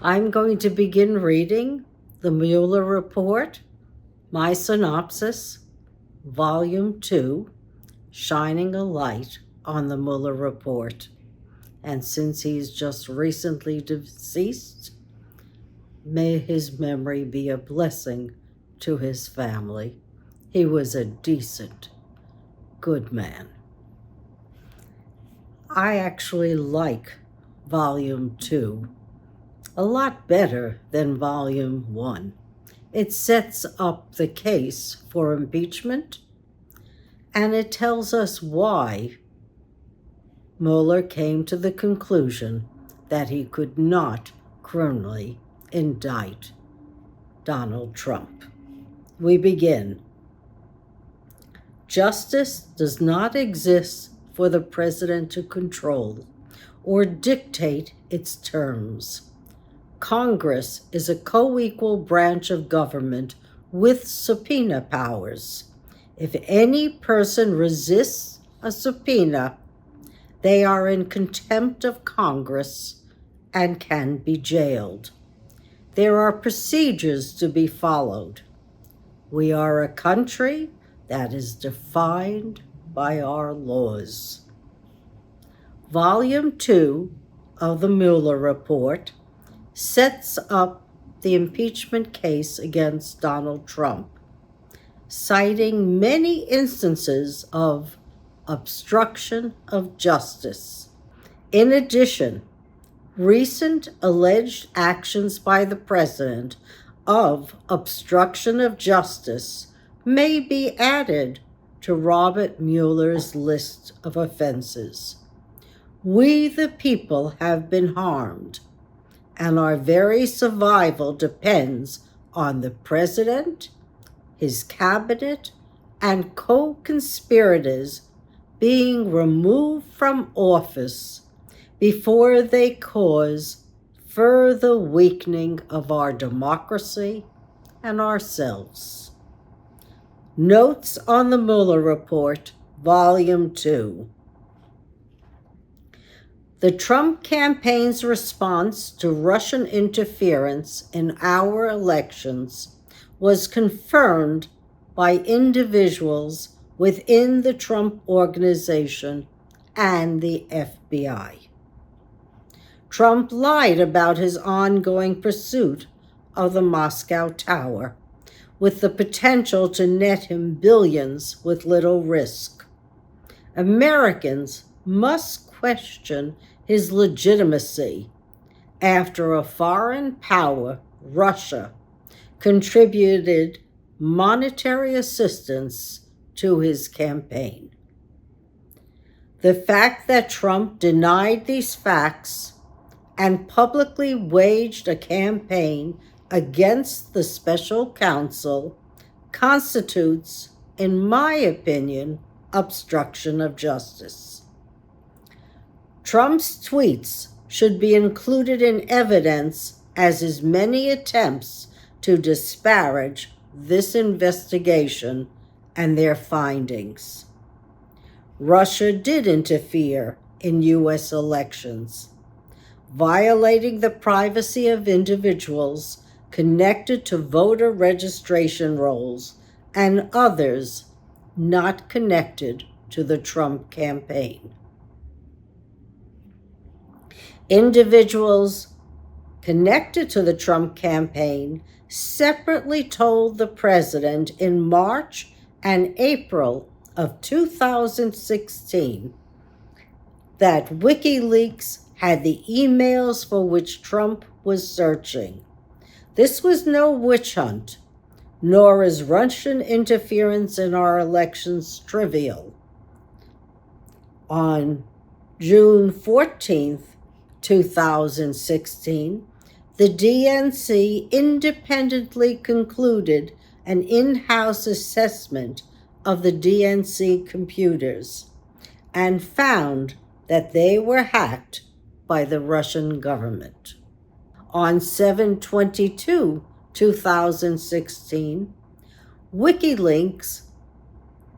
I'm going to begin reading the Mueller Report, my synopsis, Volume 2, Shining a Light on the Mueller Report. And since he's just recently deceased, may his memory be a blessing to his family. He was a decent, good man. I actually like Volume 2 a lot better than Volume 1. It sets up the case for impeachment, and it tells us why Mueller came to the conclusion that he could not criminally indict Donald Trump. We begin. Justice does not exist for the president to control or dictate its terms. Congress is a co-equal branch of government with subpoena powers. If any person resists a subpoena, they are in contempt of Congress and can be jailed. There are procedures to be followed. We are a country that is defined by our laws. Volume 2 of the Mueller Report sets up the impeachment case against Donald Trump, citing many instances of obstruction of justice. In addition, recent alleged actions by the president of obstruction of justice may be added to Robert Mueller's list of offenses. We, the people, have been harmed, and our very survival depends on the president, his cabinet, and co-conspirators being removed from office before they cause further weakening of our democracy and ourselves. Notes on the Mueller Report, Volume 2. The Trump campaign's response to Russian interference in our elections was confirmed by individuals within the Trump Organization and the FBI. Trump lied about his ongoing pursuit of the Moscow Tower, with the potential to net him billions with little risk. Americans must question his legitimacy after a foreign power, Russia, contributed monetary assistance to his campaign. The fact that Trump denied these facts and publicly waged a campaign against the special counsel constitutes, in my opinion, obstruction of justice. Trump's tweets should be included in evidence, as his many attempts to disparage this investigation and their findings. Russia did interfere in U.S. elections, violating the privacy of individuals connected to voter registration rolls and others not connected to the Trump campaign. Individuals connected to the Trump campaign separately told the president in March and April of 2016 that WikiLeaks had the emails for which Trump was searching. This was no witch hunt, nor is Russian interference in our elections trivial. On June 14th, 2016, the DNC independently concluded an in-house assessment of the DNC computers and found that they were hacked by the Russian government. On 7/22/2016, WikiLeaks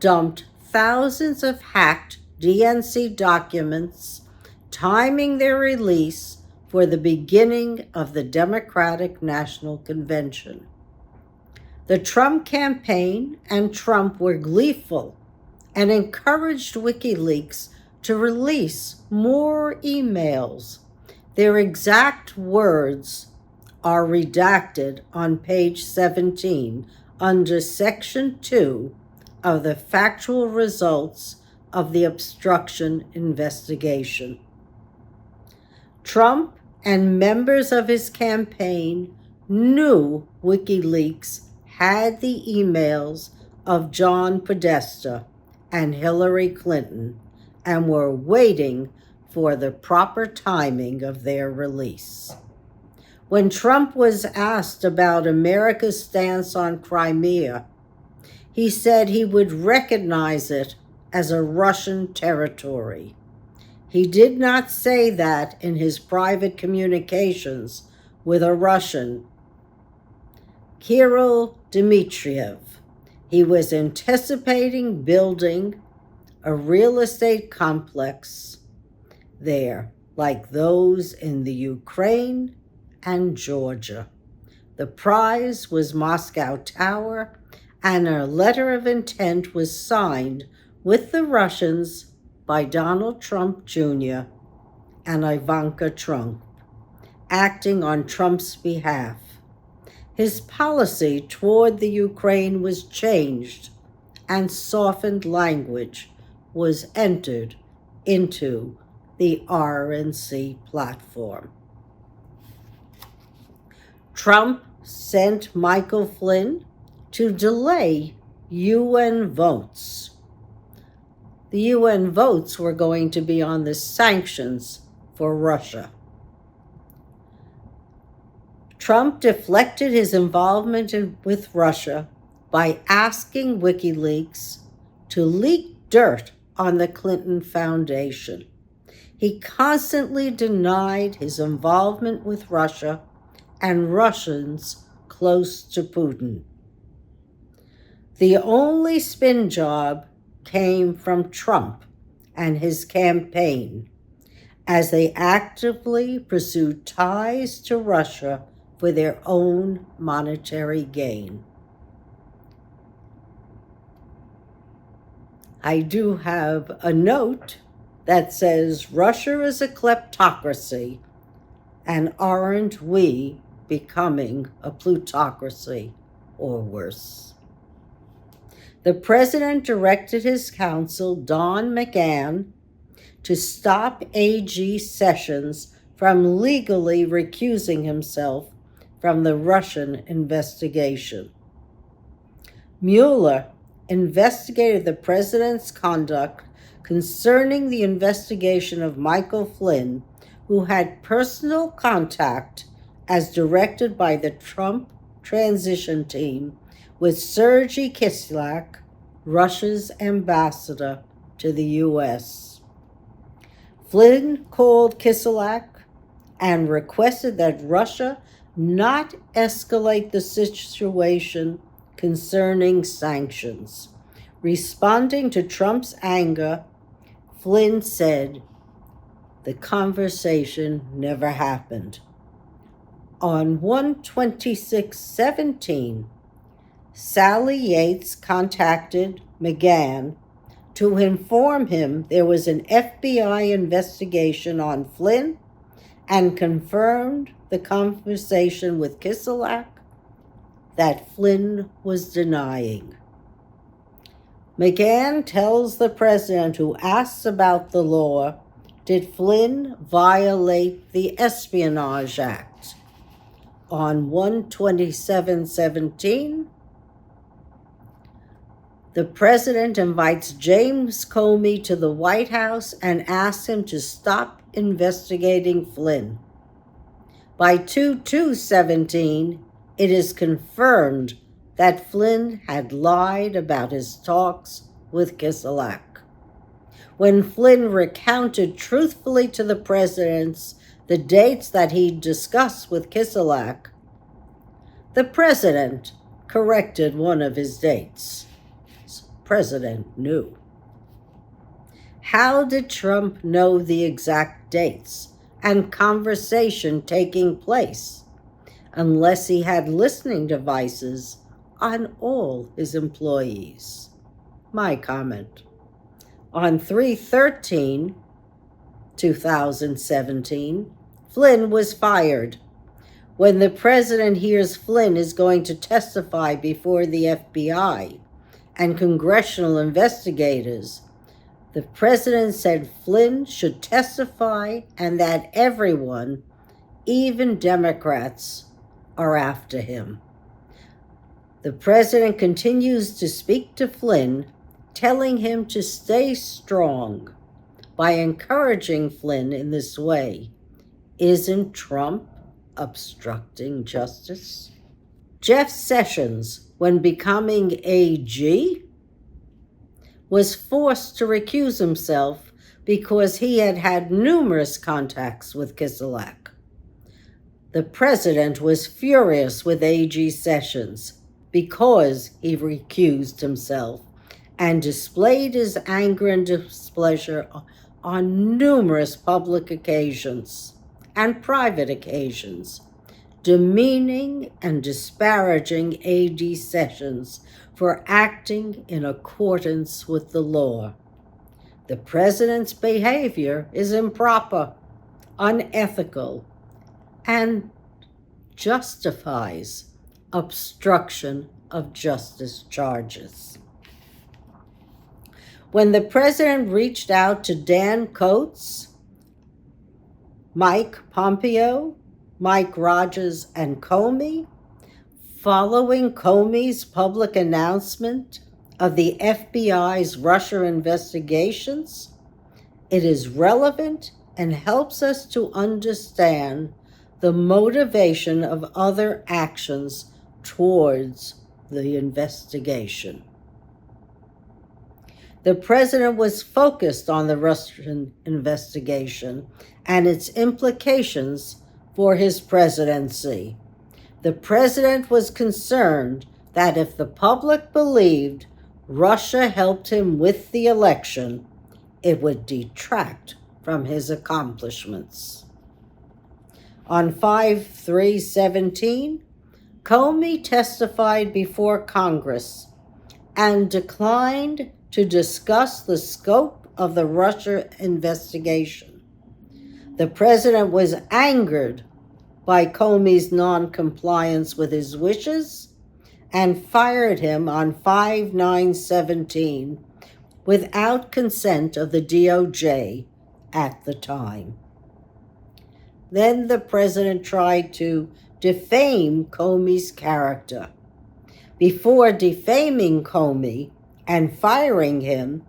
dumped thousands of hacked DNC documents, timing their release for the beginning of the Democratic National Convention. The Trump campaign and Trump were gleeful and encouraged WikiLeaks to release more emails. Their exact words are redacted on page 17 under Section 2 of the factual results of the obstruction investigation. Trump and members of his campaign knew WikiLeaks had the emails of John Podesta and Hillary Clinton and were waiting for the proper timing of their release. When Trump was asked about America's stance on Crimea, he said he would recognize it as a Russian territory. He did not say that in his private communications with a Russian, Kirill Dmitriev. He was anticipating building a real estate complex there, like those in the Ukraine and Georgia. The prize was Moscow Tower, and a letter of intent was signed with the Russians by Donald Trump Jr. and Ivanka Trump, acting on Trump's behalf. His policy toward the Ukraine was changed, and softened language was entered into the RNC platform. Trump sent Michael Flynn to delay UN votes. The UN votes were going to be on the sanctions for Russia. Trump deflected his involvement with Russia by asking WikiLeaks to leak dirt on the Clinton Foundation. He constantly denied his involvement with Russia and Russians close to Putin. The only spin job came from Trump and his campaign, as they actively pursued ties to Russia for their own monetary gain. I do have a note that says Russia is a kleptocracy, and aren't we becoming a plutocracy or worse? The president directed his counsel, Don McGahn, to stop AG Sessions from legally recusing himself from the Russian investigation. Mueller investigated the president's conduct concerning the investigation of Michael Flynn, who had personal contact, as directed by the Trump transition team, with Sergei Kislyak, Russia's ambassador to the U.S. Flynn called Kislyak and requested that Russia not escalate the situation concerning sanctions. Responding to Trump's anger, Flynn said the conversation never happened. On 1/26/17, Sally Yates contacted McGahn to inform him there was an FBI investigation on Flynn and confirmed the conversation with Kislyak that Flynn was denying. McGahn tells the president, who asks about the law, did Flynn violate the Espionage Act? On 1/27/17, the president invites James Comey to the White House and asks him to stop investigating Flynn. By 2/2/17, it is confirmed that Flynn had lied about his talks with Kislyak. When Flynn recounted truthfully to the president the dates that he discussed with Kislyak, the president corrected one of his dates. The president knew. How did Trump know the exact dates and conversation taking place, unless he had listening devices on all his employees. My comment. On 3/13/2017, Flynn was fired. When the president hears Flynn is going to testify before the FBI and congressional investigators, the president said Flynn should testify and that everyone, even Democrats, are after him. The president continues to speak to Flynn, telling him to stay strong by encouraging Flynn in this way. Isn't Trump obstructing justice? Jeff Sessions, when becoming AG, was forced to recuse himself because he had had numerous contacts with Kislyak. The president was furious with AG Sessions because he recused himself and displayed his anger and displeasure on numerous public occasions and private occasions, demeaning and disparaging AG Sessions for acting in accordance with the law. The president's behavior is improper, unethical, and justifies obstruction of justice charges. When the president reached out to Dan Coats, Mike Pompeo, Mike Rogers, and Comey, following Comey's public announcement of the FBI's Russia investigations, it is relevant and helps us to understand the motivation of other actions towards the investigation. The president was focused on the Russian investigation and its implications for his presidency. The president was concerned that if the public believed Russia helped him with the election, it would detract from his accomplishments. On 5/3/17, Comey testified before Congress and declined to discuss the scope of the Russia investigation. The president was angered by Comey's non-compliance with his wishes and fired him on 5/9/17 without consent of the DOJ at the time. Then the president tried to defame Comey's character. Before defaming Comey and firing him,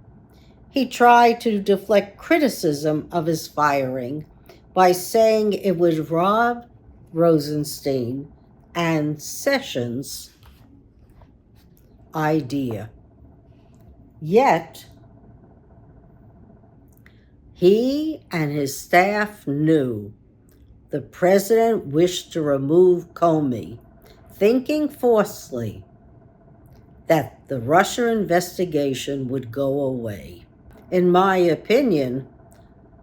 he tried to deflect criticism of his firing by saying it was Rod Rosenstein and Sessions' idea. Yet, he and his staff knew the president wished to remove Comey, thinking falsely that the Russia investigation would go away. In my opinion,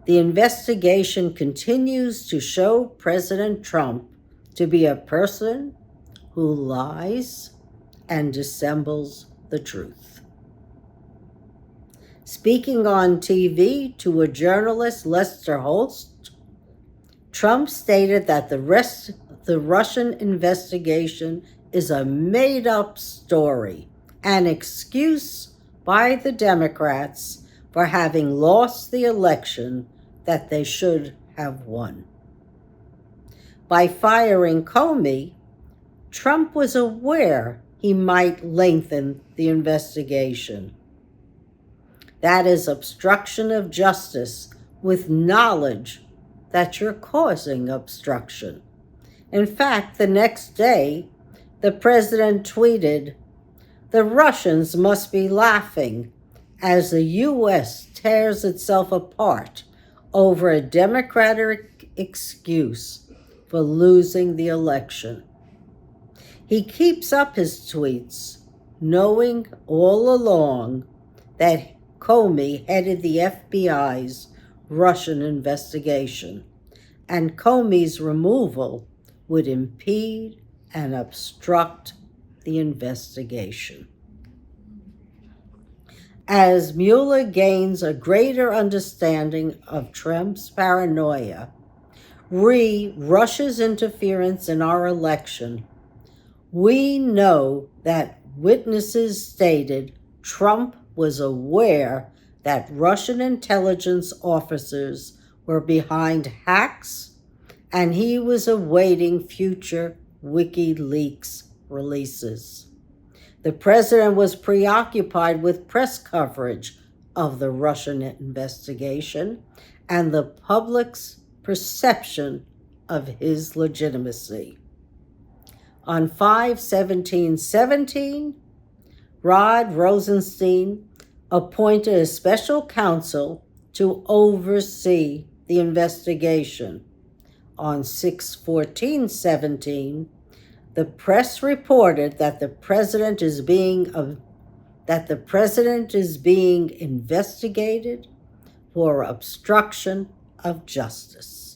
the investigation continues to show President Trump to be a person who lies and dissembles the truth. Speaking on TV to a journalist, Lester Holt, Trump stated that the Russian investigation is a made-up story, an excuse by the Democrats for having lost the election that they should have won. By firing Comey, Trump was aware he might lengthen the investigation. That is obstruction of justice with knowledge that you're causing obstruction. In fact, the next day, the president tweeted, "The Russians must be laughing as the U.S. tears itself apart over a Democratic excuse for losing the election." He keeps up his tweets, knowing all along that Comey headed the FBI's Russian investigation and Comey's removal would impede and obstruct the investigation. As Mueller gains a greater understanding of Trump's paranoia, Russia's interference in our election, we know that witnesses stated Trump was aware that Russian intelligence officers were behind hacks, and he was awaiting future WikiLeaks releases. The president was preoccupied with press coverage of the Russian investigation and the public's perception of his legitimacy. On 5/17/17, Rod Rosenstein appointed a special counsel to oversee the investigation. On 6/14/17, the press reported that the president is being investigated for obstruction of justice.